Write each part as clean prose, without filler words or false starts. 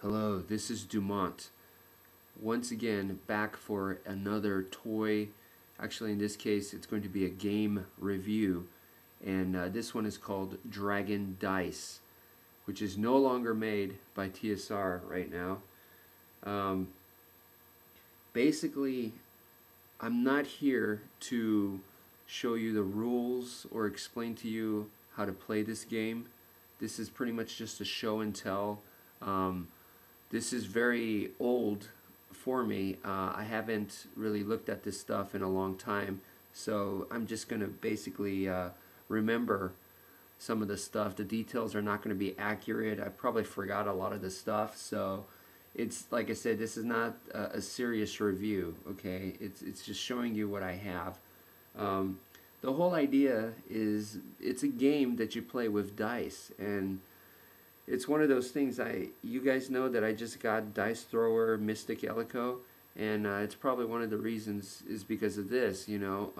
Hello, this is Dumont. Once again, back for another toy. Actually, in this case, it's going to be a game review. And this one is called Dragon Dice, which is no longer made by TSR right now. Basically, I'm not here to show you the rules or explain to you how to play this game. This is pretty much just a show and tell. This is very old for me. I haven't really looked at this stuff in a long time, so I'm just going to basically remember some of the stuff. The details are not going to be accurate. I probably forgot a lot of the stuff, so it's like I said, this is not a serious review, okay? It's just showing you what I have. The whole idea is it's a game that you play with dice, and it's one of those things. You guys know that I just got Dice Thrower Mystic Elico, and it's probably one of the reasons is because of this, you know.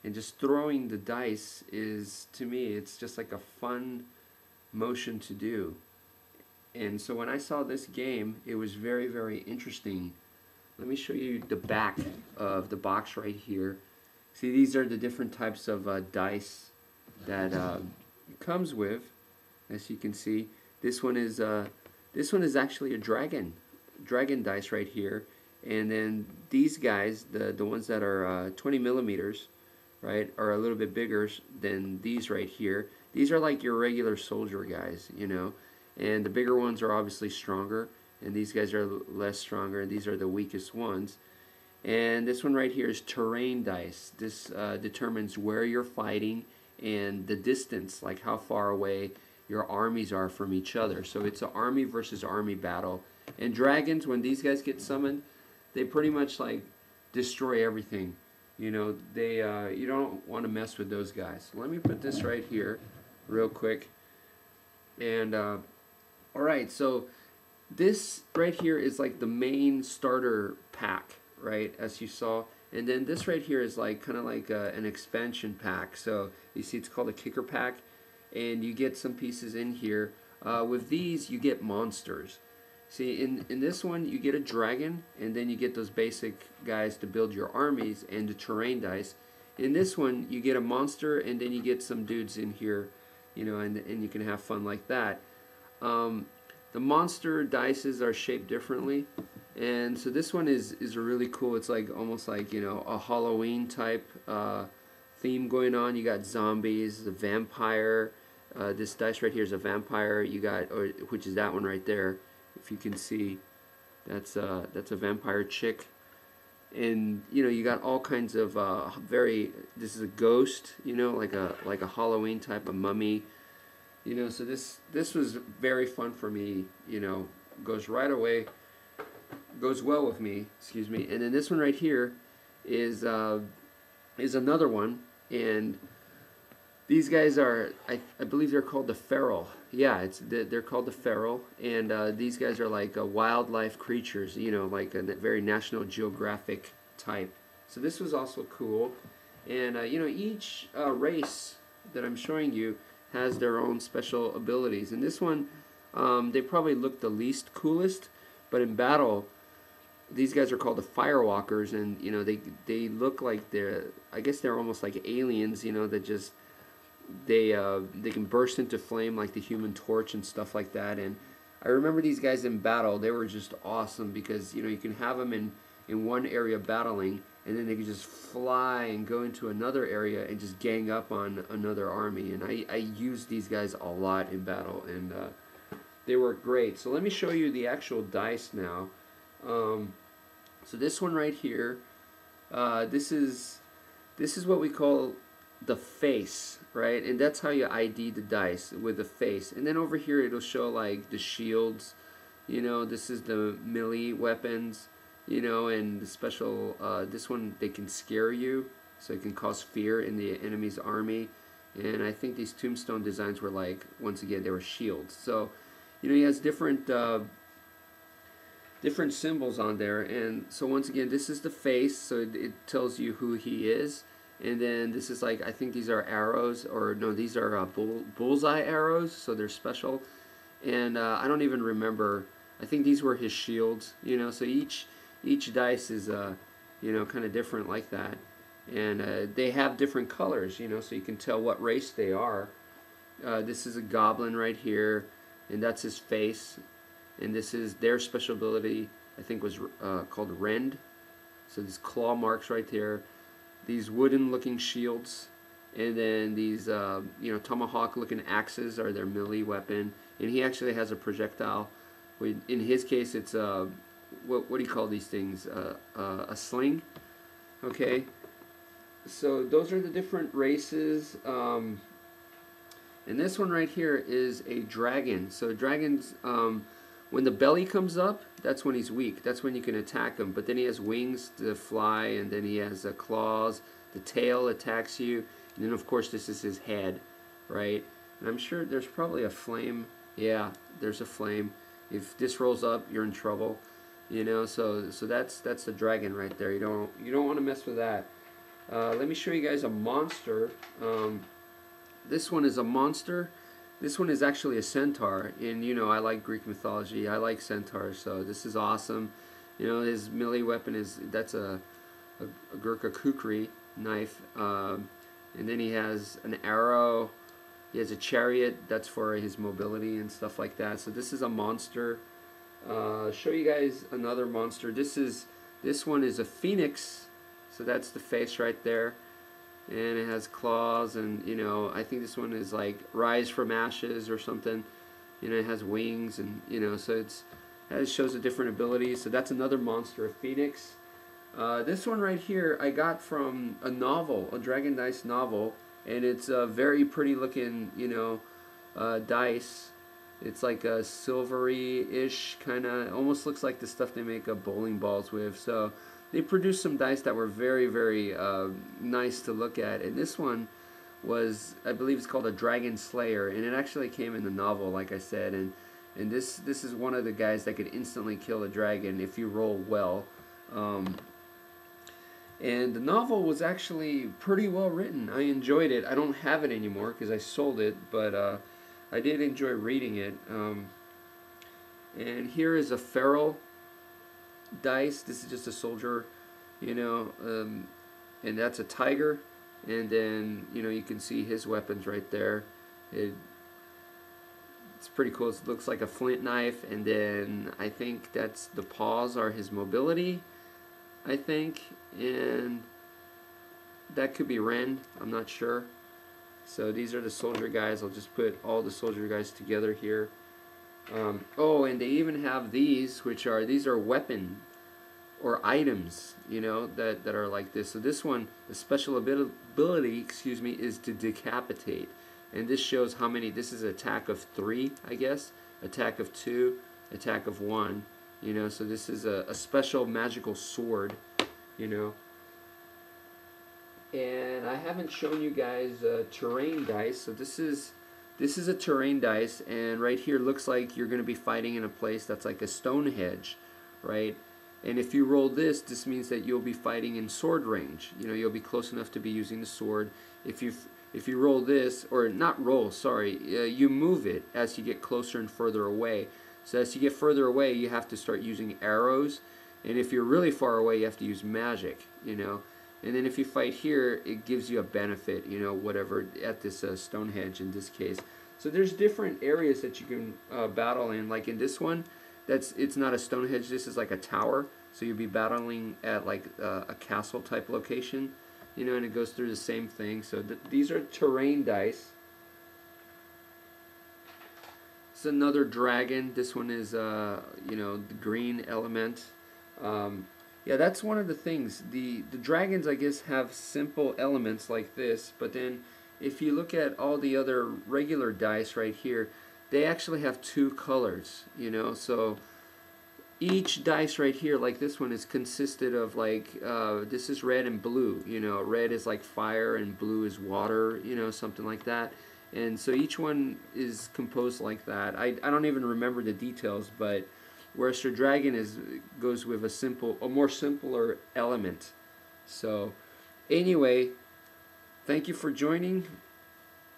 And just throwing the dice is, to me, it's just like a fun motion to do. And so when I saw this game, it was very, very interesting. Let me show you the back of the box right here. See, these are the different types of dice that it comes with. As you can see, this one is actually a dragon dice right here, and then these guys, the ones that are 20 millimeters, right, are a little bit bigger than these right here. These are like your regular soldier guys, you know, and the bigger ones are obviously stronger, and these guys are less stronger, and these are the weakest ones. And this one right here is terrain dice. This determines where you're fighting and the distance, like how far away your armies are from each other. So it's an army versus army battle. And dragons, when these guys get summoned, they pretty much like destroy everything. You know, they you don't want to mess with those guys. Let me put this right here real quick. And alright, so this right here is like the main starter pack, right, as you saw. And then this right here is like kind of like an expansion pack. So you see it's called a kicker pack, and you get some pieces in here. With these, you get monsters. See, in this one, you get a dragon, and then you get those basic guys to build your armies and the terrain dice. In this one, you get a monster, and then you get some dudes in here, you know, and you can have fun like that. The monster dices are shaped differently, and so this one is really cool. It's like almost like, you know, a Halloween type theme going on. You got zombies, the vampire. This dice right here is a vampire. You got, which is that one right there. If you can see, that's a vampire chick. And you know, you got all kinds of this is a ghost. You know, like a Halloween type of mummy. You know, so this was very fun for me. You know, goes right away. Goes well with me. Excuse me. And then this one right here is another one. And these guys are, I believe they're called the feral. Yeah, they're called the feral, and these guys are like wildlife creatures, you know, like a very National Geographic type. So this was also cool, and you know, each race that I'm showing you has their own special abilities. And this one, they probably look the least coolest, but in battle, these guys are called the firewalkers, and you know, they look like I guess they're almost like aliens, you know, that just they can burst into flame like the Human Torch and stuff like that. And I remember these guys in battle, they were just awesome, because you know, you can have them in one area battling, and then they can just fly and go into another area and just gang up on another army. And I used these guys a lot in battle, and they work great. So let me show you the actual dice now. So this one right here, this is what we call the face, right? And that's how you ID the dice, with the face. And then over here it'll show like the shields, you know, this is the melee weapons, you know, and the special, this one, they can scare you, so it can cause fear in the enemy's army. And I think these tombstone designs were like, once again, they were shields. So, you know, he has different symbols on there. And so once again, this is the face, so it tells you who he is. And then this is like, I think these are arrows, or no, these are bullseye arrows, so they're special. And I don't even remember I think these were his shields, you know, so each dice is you know, kind of different like that. And they have different colors, you know, so you can tell what race they are. This is a goblin right here, and that's his face. And this is their special ability, I think was called Rend. So these claw marks right there, these wooden looking shields, and then these you know, tomahawk looking axes are their melee weapon. And he actually has a projectile. In his case, it's what do you call these things? A sling. Okay. So those are the different races. And this one right here is a dragon. So dragons, when the belly comes up, that's when he's weak. That's when you can attack him. But then he has wings to fly, and then he has claws. The tail attacks you. And then, of course, this is his head, right? And I'm sure there's probably a flame. Yeah, there's a flame. If this rolls up, you're in trouble. You know, so that's the dragon right there. You don't want to mess with that. Let me show you guys a monster. This one is a monster. This one is actually a centaur, and you know, I like Greek mythology. I like centaurs, so this is awesome. You know, his melee weapon is a Gurkha kukri knife, and then he has an arrow. He has a chariot. That's for his mobility and stuff like that. So this is a monster. Show you guys another monster. This one is a phoenix. So that's the face right there, and it has claws, and you know, I think this one is like rise from ashes or something. You know, it has wings, and you know, so it shows the different abilities. So that's another monster, a phoenix. This one right here I got from a novel, a Dragon Dice novel, and it's a very pretty looking, you know, dice. It's like a silvery-ish kind of, almost looks like the stuff they make bowling balls with. So they produced some dice that were very, very nice to look at. And this one was, I believe it's called a Dragon Slayer, and it actually came in the novel, like I said. And this is one of the guys that could instantly kill a dragon if you roll well. And the novel was actually pretty well written. I enjoyed it. I don't have it anymore because I sold it, but I did enjoy reading it. And here is a feral dice. This is just a soldier, you know, and that's a tiger. And then, you know, you can see his weapons right there. It's pretty cool. It looks like a flint knife, and then I think that's the paws are his mobility, I think, and that could be Ren. I'm not sure. So these are the soldier guys. I'll just put all the soldier guys together here. Oh, and they even have these, these are weapon or items, you know, that are like this. So this one, the special ability, excuse me, is to decapitate. And this shows how many. This is attack of 3, I guess, attack of 2, attack of 1. You know, so this is a special magical sword, you know. And I haven't shown you guys terrain dice. So this is a terrain dice, and right here looks like you're going to be fighting in a place that's like a Stonehenge, right? And if you roll this, this means that you'll be fighting in sword range. You know, you'll be close enough to be using the sword. If you roll this, or not roll, sorry, you move it as you get closer and further away. So as you get further away, you have to start using arrows, and if you're really far away, you have to use magic, you know. And then if you fight here, it gives you a benefit, you know, whatever, at this Stonehenge in this case. So there's different areas that you can battle in. Like in this one, it's not a Stonehenge, this is like a tower. So you'll be battling at like a castle type location, you know, and it goes through the same thing. So these are terrain dice. It's another dragon. This one is, you know, the green element. Yeah, that's one of the things. The dragons, I guess, have simple elements like this, but then if you look at all the other regular dice right here, they actually have 2 colors, you know. So each dice right here, like this one, is consisted of like, this is red and blue, you know. Red is like fire and blue is water, you know, something like that. And so each one is composed like that. I don't even remember the details, but whereas the dragon goes with a more simpler element. So anyway, thank you for joining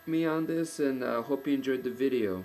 me on this, and hope you enjoyed the video.